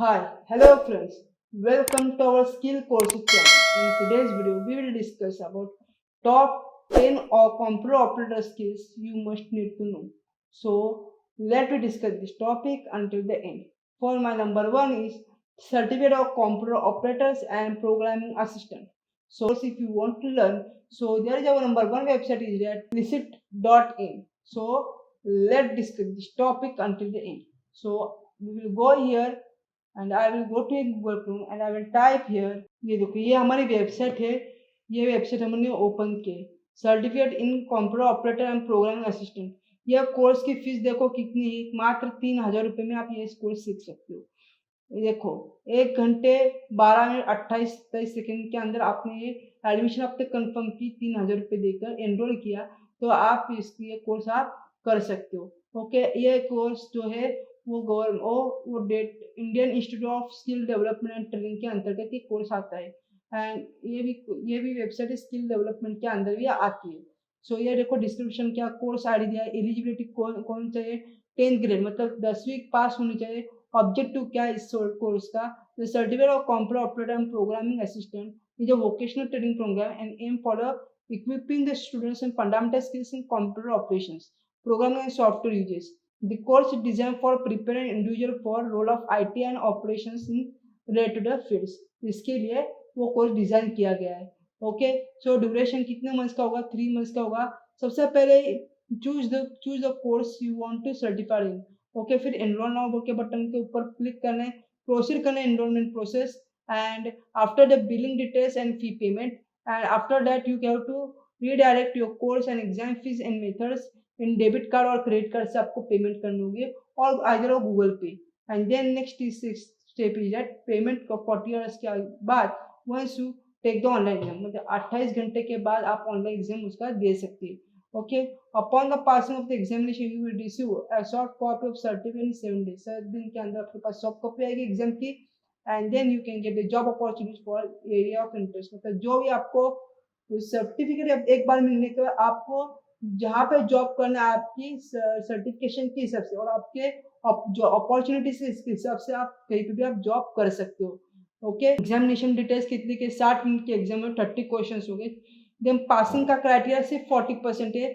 Hello friends. Welcome to our skill courses channel. In today's video, we will discuss about top 10 or computer operator skills you must need to know. So, let me discuss this topic until the end. For my number one is Certificate of Computer Operators and Programming Assistant. So, if you want to learn, so there is our number one website is that licit.in. So, let's discuss this topic until the end. So, we will go here and I will go to Google Chrome and I will type here. ये देखो ये हमारी website है। ये website हमने open की। Certificate in computer operator and programming assistant. यह course की फीस देखो कितनी है, मात्र 3,000 रुपये में आप ये कोर्स सीख सकते हो। ये देखो 1 घंटे 12 मिनट 28-27 सेकेंड के अंदर आपने ये एडमिशन आपने कंफर्म की, 3,000 रुपये देकर एनरोल किया, तो आप इसकी ये कोर्स आप कर सकते हो। ओके, ये कोर्स जो है वो that Indian Institute of Skill Development and Training के अंतर्गत ये कोर्स आता है। एंड ये भी वेबसाइट स्किल डेवलपमेंट के अंदर भी आती है। सो ये देखो डिस्क्रिप्शन क्या कोर्स आईडी दिया है, एलिजिबिलिटी कौन चाहिए, 10th ग्रेड मतलब 10वीं पास होनी चाहिए। ऑब्जेक्टिव क्या है इस कोर्स का, the certificate of computer operator and programming assistant is a vocational training program and aim for equipping the students in fundamental skills in computer operations, programming and software uses. The course is designed for preparing individual for role of IT and operations in related fields. इसके लिए वो course design किया गया है। Okay, so duration कितने months का होगा, 3 months का होगा। सबसे पहले choose the course you want to certify in. Okay, फिर एनरोल नाउ के बटन के ऊपर क्लिक करना है, प्रोसीड करना है enrolment process and after the billing details and fee payment and after that you have to redirect your course and exam fees and methods in debit card और credit card से आपको payment करनी होगी और either of Google Pay. And then next step is that payment का 40 hours के बाद once you take the online exam, मतलब 28 घंटे के बाद आप ऑनलाइन एग्जाम उसका दे सकते हैं। Okay, upon the passing of the examination you will receive a soft copy of certificate in 7 days. 7 दिन के अंदर आपके पास सॉफ्ट कॉपी आएगी एग्जाम की। And then you can get the job opportunity for area of interest, मतलब जो भी आपको सर्टिफिकेट एक बार मिलने के बाद आपको जहाँ पे जॉब करना है आपकी सर्टिफिकेशन के हिसाब से और आपके जो अपॉर्चुनिटीज के हिसाब से आप कहीं पे भी आप जॉब कर सकते हो। ओके, एग्जामिनेशन डिटेल्स कितने के 60 मिनट के एग्जाम में 30 क्वेश्चन हो गए। देन पासिंग का क्राइटेरिया सिर्फ 40% है,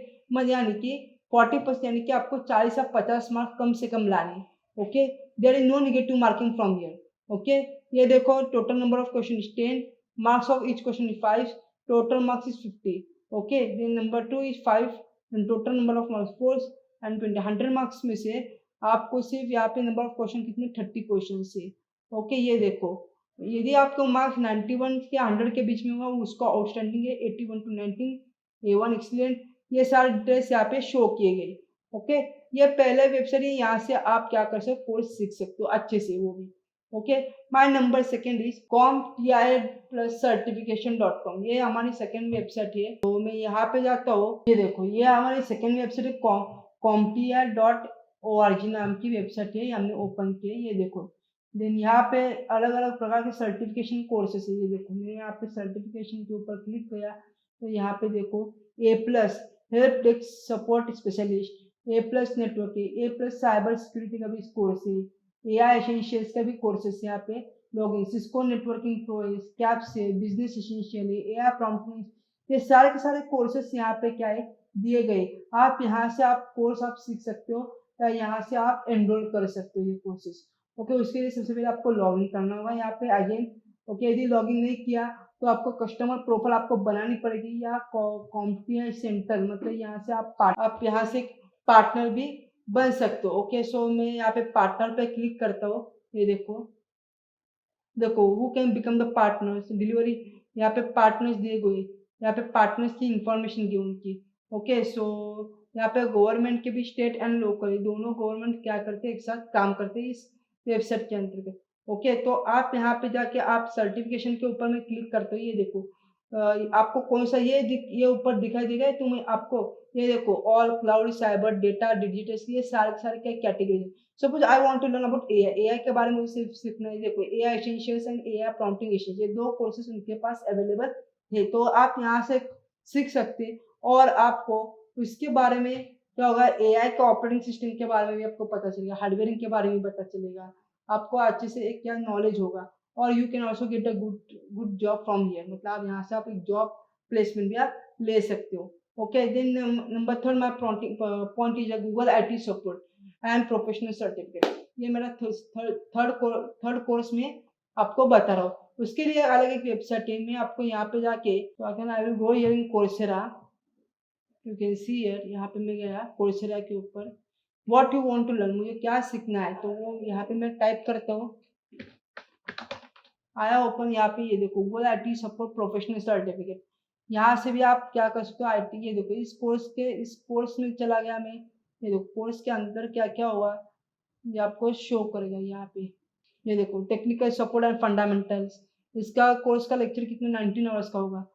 यानी कि 40% यानी कि आपको 40 या 50 मार्क्स कम से कम लाने। Okay, there is no negative marking from here. Okay, ये देखो total number of question is 10, marks of each question is 5, total marks is 50. Okay, then number 2 is 5 and total number of marks 4 and 20 100 marks में से आपको सिर्फ यहाँ पे number of question कितने 30 question से। ओके, ये देखो यदि आपको मार्क्स 91 के 100 के बीच में हुआ उसका आउटस्टैंडिंग है, 81 to 19 A1 एक्सीलेंट। ये सारे डिटेल्स यहाँ पे शो किए गए। ओके, ये पहले वेबसाइट है, यहाँ से आप क्या कर सकते हो कोर्स सीख सकते हो अच्छे से वो भी। Okay, my number second is compti+certification.com। ये हमारी सेकंड वेबसाइट है। तो मैं यहाँ पे जाता हूँ, ये देखो ये हमारी सेकंड वेबसाइट है compti.org नाम की वेबसाइट है, हमने ओपन की है। ये देखो देन यहाँ पे अलग अलग प्रकार के सर्टिफिकेशन कोर्सेस है। ये देखो मैं यहाँ पे सर्टिफिकेशन के ऊपर क्लिक किया तो यहाँ पे देखो A+ help desk support specialist, A+ network है, A+ साइबर सिक्योरिटी का भी कोर्स है, AI एसेंशियल्स का भी कोर्सेस यहाँ पे लॉगिन, सिस्को नेटवर्किंग प्रो है, कैप्स है, बिजनेस एसेंशियल है, AI प्रॉम्प्टिंग, ये सारे के सारे कोर्सेस यहाँ पे क्या है दिए गए। आप यहाँ से आप कोर्स आप सीख सकते हो या यहाँ से आप एनरोल कर सकते हो ये कोर्सेस। ओके, उसके लिए सबसे पहले आपको लॉगिन करना होगा यहाँ पे अगेन। ओके, यदि लॉगिन नहीं किया तो आपको कस्टमर प्रोफाइल आपको बनानी पड़ेगी या कॉम्पिटेंस सेंटर, मतलब यहाँ से आप यहाँ से पार्टनर भी बन सकते हो। ओके, सो मैं यहाँ पे पार्टनर पे क्लिक करता हूँ। ये देखो who can become the partners delivery, यहाँ पे पार्टनर्स दिए गए, यहाँ पे पार्टनर्स की इंफॉर्मेशन दी उनकी। ओके, सो यहाँ पे गवर्नमेंट के भी स्टेट एंड लोकल दोनों गवर्नमेंट क्या करते हैं एक साथ काम करते हैं इस वेबसाइट के अंतर्गत। ओके, तो आप यहाँ पे जाके आप सर्टिफिकेशन के ऊपर में क्लिक करते हो। ये देखो आपको कौन सा ये ऊपर दिखाई देगा, तो मैं आपको ये देखो all cloud cyber data digital ये सारे क्या category. Suppose I want to learn about AI के बारे में सिर्फ सीखना है। देखो AI essentials and AI prompting essentials, ये 2 कोर्सेज उनके पास अवेलेबल है, तो आप यहाँ से सीख सकते हैं। और आपको इसके बारे में क्या होगा, एआई का ऑपरेटिंग सिस्टम के बारे में भी आपको पता चलेगा, हार्डवेयरिंग के बारे में पता चलेगा, आपको अच्छे से एक क्या नॉलेज होगा, और you can also get a good job from here, मतलब आप यहाँ से आप एक जॉब प्लेसमेंट भी आप ले सकते हो। Okay, then number third my point is Google IT support and professional certificate. ये मेरा थर्ड कोर्स में आपको बता रहा हूँ। उसके लिए अलग एक वेबसाइट है, मैं आपको यहाँ पे जाके, तो again I will go here in Coursera, you can see here, यहाँ पे मैं गया कोर्सेरा के ऊपर, what you want to learn, मुझे क्या सीखना है, तो वो यहाँ पे मैं टाइप करता हूँ, आया ओपन। यहाँ पे ये देखो Google IT support professional certificate, यहाँ से भी आप क्या कर सकते हो IT, ये देखो इस कोर्स में चला गया मैं, ये देखो कोर्स के अंदर क्या क्या हुआ ये आपको शो करेगा यहाँ पे। ये देखो टेक्निकल सपोर्ट एंड फंडामेंटल्स, इसका कोर्स का लेक्चर कितने 19 आवर्स का होगा।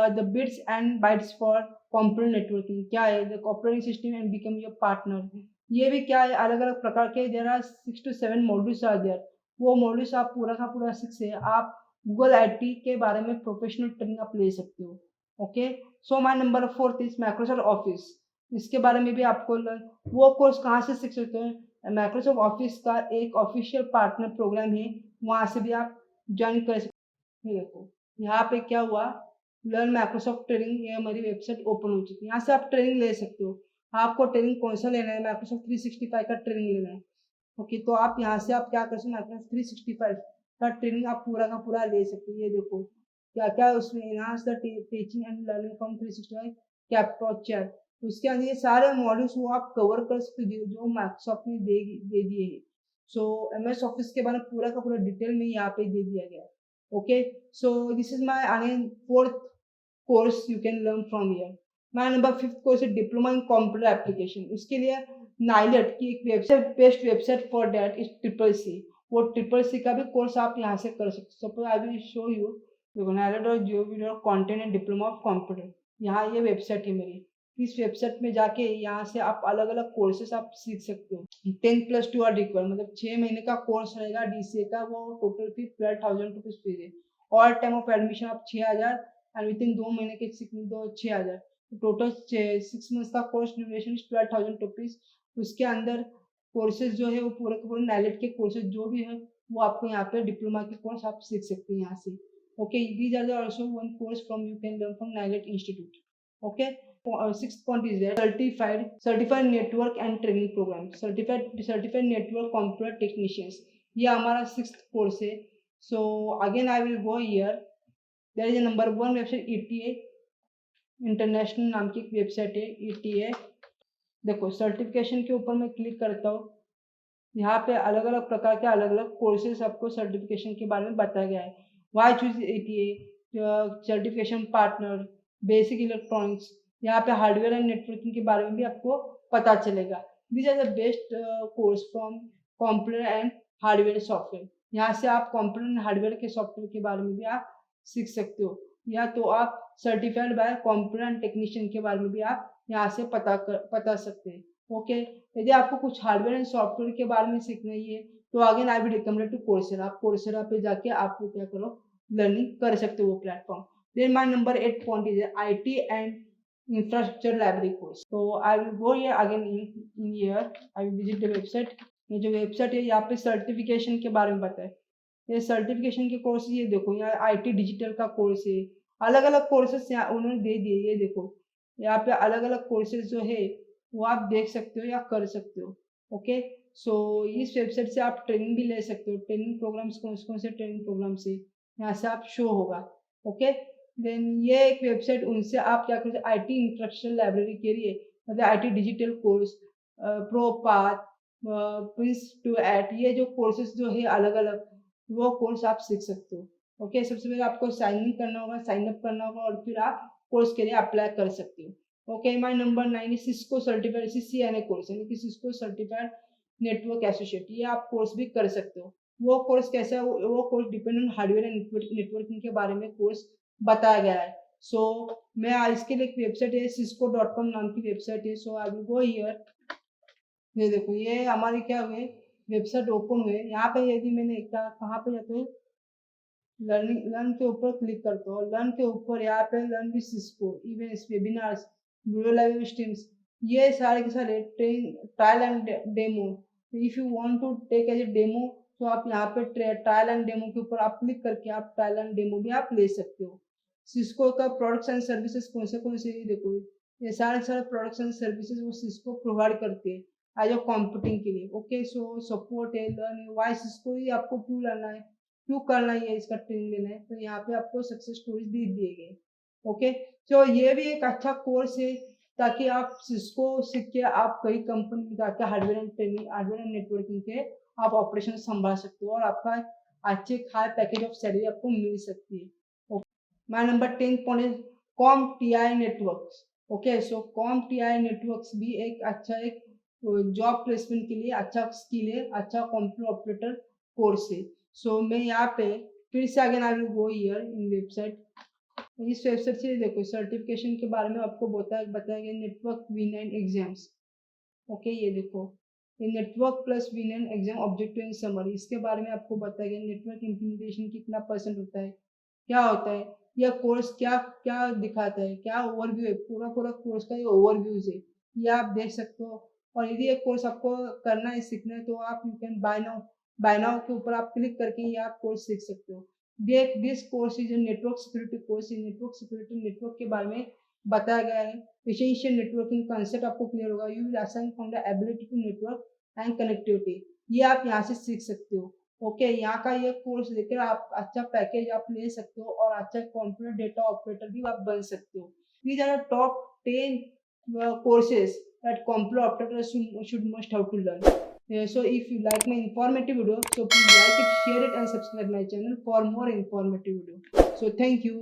The bits and bytes for computer networking, क्या है the operating system and become your partner, ये भी क्या है अलग अलग प्रकार के, there are 6 to 7 modules are there, वो मॉड्यूल्स आप पूरा का पूरा सीख से आप गूगल IT के बारे में प्रोफेशनल ट्रेनिंग आप ले सकते हो। Okay, so my number fourth is Microsoft office, इसके बारे में भी आपको वो कोर्स कहाँ से सीख सकते हो, माइक्रोसॉफ्ट ऑफिस का एक ऑफिशियल पार्टनर प्रोग्राम है, वहाँ से भी आप ज्वाइन कर सकते हो। देखो यहाँ पे क्या हुआ, लर्न माइक्रोसॉफ्ट ट्रेनिंग, ये हमारी वेबसाइट ओपन हो चुकी है, यहाँ से आप ट्रेनिंग ले सकते हो। आपको ट्रेनिंग कौन सा लेना है, माइक्रोसॉफ्ट 365 का ट्रेनिंग लेना है। ओके, तो आप यहाँ से आप क्या कर सकते हो, माइक्रोसॉफ्ट 365 का ट्रेनिंग आप पूरा का पूरा ले सकते हो। ये देखो क्या क्या उसमें enhance the teaching and learning from 365 capture, उसके अंदर ये सारे मॉड्यूल्स वो आप कवर कर सकते हो जो माइक्रोसॉफ्ट ने दे दिए हैं। सो MS ऑफिस के बारे में पूरा का पूरा डिटेल में यहाँ पे दे दिया गया है। Okay, so this is my again fourth course you can learn from here. My number fifth course है डिप्लोमा इन कंप्यूटर एप्लीकेशन, उसके लिए नाइलेट की एक website, best website for that is CCC, वो CCC का भी कोर्स आप यहाँ से कर सकते हो। Suppose I will show you, देखो नाइलेट.gov.content एंड डिप्लोमा ऑफ कंप्यूटर, यहाँ ये वेबसाइट है मेरी, इस वेबसाइट में जाके यहाँ से आप अलग अलग कोर्सेस आप सीख सकते हो। 10+2 आर रिक्वायर्ड, मतलब 6 महीने का कोर्स रहेगा DCA का, वो टोटल फीस 12,000 रुपीज फीस है, और टाइम ऑफ एडमिशन आप 6,000 एंड विद इन 2 महीने के 6,000, टोटल 6 मंथ्स का कोर्स ड्यूरेशन इज 12,000 रुपीज। उसके अंदर कोर्सेज जो है वो पूरे के पूरे नाइलेट के कोर्सेज जो भी है वो आपको यहाँ पे डिप्लोमा के कोर्स आप सीख सकते हैं यहाँ से। Okay, these are also one course from you can learn from NIELIT institute. Okay, sixth point is that certified network and training program, certified network computer technicians, ये हमारा सिक्स्थ कोर्स है। So again I will go here, there is a number 1 website ETA international नाम की एक website है ETA। देखो certification के ऊपर मैं क्लिक करता हूँ, यहाँ पे अलग अलग प्रकार के अलग अलग कोर्सेज आपको सर्टिफिकेशन के बारे में बताया गया है। Why choose ETA certification partner, basic electronics, यहाँ पे हार्डवेयर एंड नेटवर्किंग के बारे में भी आपको पता चलेगा। This are the best course from computer and hardware software, यहाँ से आप कंप्यूटर एंड हार्डवेयर के सॉफ्टवेयर के बारे में भी आप सीख सकते हो, या तो आप certified by computer and technician के बारे में भी आप यहाँ से पता सकते हैं। ओके, यदि आपको कुछ हार्डवेयर एंड सॉफ्टवेयर के बारे में सीखना ही है तो again I will recommend to Coursera, आप कोर्सेरा पे जाके आपको क्या करो लर्निंग कर सकते हो वो platform. Then my number 8 point is IT and infrastructure library course, तो I will go here again in here, I will visit the website. ये जो वेबसाइट है यहाँ पे सर्टिफिकेशन के बारे में बताए, ये सर्टिफिकेशन के कोर्स, ये देखो यहाँ IT डिजिटल का कोर्स है, अलग अलग कोर्सेस यहाँ उन्होंने दे दिए। ये देखो यहाँ पे अलग अलग कोर्सेज जो है वो आप देख सकते हो या कर सकते हो। ओके, सो इस वेबसाइट से आप ट्रेनिंग भी ले सकते हो, ट्रेनिंग प्रोग्राम्स कौन कौन से ट्रेनिंग प्रोग्राम से यहाँ से आप शो होगा। ओके, देन ये एक वेबसाइट, उनसे आप क्या करते हो IT इंफ्रास्ट्रक्चर लाइब्रेरी के लिए, मतलब IT डिजिटल कोर्स, प्रोपाथ, Prince2 ये जो कोर्सेज जो है अलग अलग वो कोर्स आप सीख सकते हो। ओके, सबसे पहले आपको साइन इन करना होगा, साइन अप करना होगा, और फिर आप कोर्स के लिए अप्लाई कर सकते हो। Okay, my number 9 is Cisco certified CCNA course, यानी कि सिस्को सर्टिफाइड नेटवर्क एसोसिएट, ये आप कोर्स भी कर सकते हो। वो कोर्स कैसा है, वो course depend on hardware and networking के बारे में कोर्स बताया गया है। सो मैं इसके लिए एक वेबसाइट है cisco.com नाम की वेबसाइट है, सो आई विल गो हियर। ये देखो ये हमारी क्या हुए वेबसाइट ओपन हुए, यहाँ पे यदि मैंने कहाँ पे जाते हैं लर्न के ऊपर क्लिक करते हो, लर्न के ऊपर यहाँ पे learn with Cisco events webinars video live streams, ये सारे के सारे trial and demo, if you want to take as a demo तो आप यहाँ पे ट्रायल एंड डेमो के ऊपर आप क्लिक करके आप ट्रायल एंड डेमो भी आप ले सकते हो। सिस्को का प्रोडक्ट्स एंड सर्विसेज कौन से देखो, ये सारे प्रोडक्ट्स एंड सर्विसेज वो सिस्को प्रोवाइड करते हैं एज अ कंप्यूटिंग के लिए। ओके, सो सपोर्ट है, लर्न, वाई सिस्को ही आपको क्यों लेना है, क्यों करना है, इसका ट्रेनिंग लेना है, तो यहाँ पे आपको सक्सेस स्टोरीज दे दिए गए। ओके, तो ये भी एक अच्छा कोर्स है ताकि आप सिस्को सीख के आप कई कंपनी में जाके hardware and training, hardware and networking के आप ऑपरेशन संभाल सकते हो और आपका अच्छे हाई पैकेज ऑफ सैलरी आपको मिल सकती है। My number 10 point is CompTI Networks. Okay, so CompTI Networks भी एक अच्छा एक जॉब प्लेसमेंट के लिए अच्छा स्किल है, अच्छा कंप्यूटर ऑपरेटर कोर्स है। सो मैं यहाँ पे फिर से again I will go here in website. इस वेबसाइट से देखो सर्टिफिकेशन के बारे में आपको बताया गया नेटवर्क V9 एग्जाम्स। ओके, ये देखो ये network plus V9 exam objective and summary, इसके बारे में आपको बताया गया नेटवर्क इम्प्लीमेंटेशन कितना परसेंट होता है, क्या होता है, यह कोर्स क्या क्या दिखाता है, क्या ओवरव्यू है, पूरा कोर्स का ये ओवरव्यूज है, ये आप देख सकते हो। और यदि एक कोर्स आपको करना है, सीखना है, तो आप यू कैन बाय नाउ के ऊपर आप क्लिक करके ये आप कोर्स सीख सकते हो। देख this course is network security course, network security network के बारे में बताया गया है। एसेंशियल नेटवर्किंग कंसेप्ट आपको क्लियर होगा, you will assign from the ability to network and connectivity, ये आप यहाँ से सीख सकते हो। ओके, यहाँ का ये कोर्स लेकर आप अच्छा पैकेज आप ले सकते हो और अच्छा कंप्यूटर डेटा ऑपरेटर भी आप बन सकते हो। These are top 10 courses that computer operators should must have to learn. So if you like my informative video, so please like it, share it and subscribe my channel for more informative video. So thank you.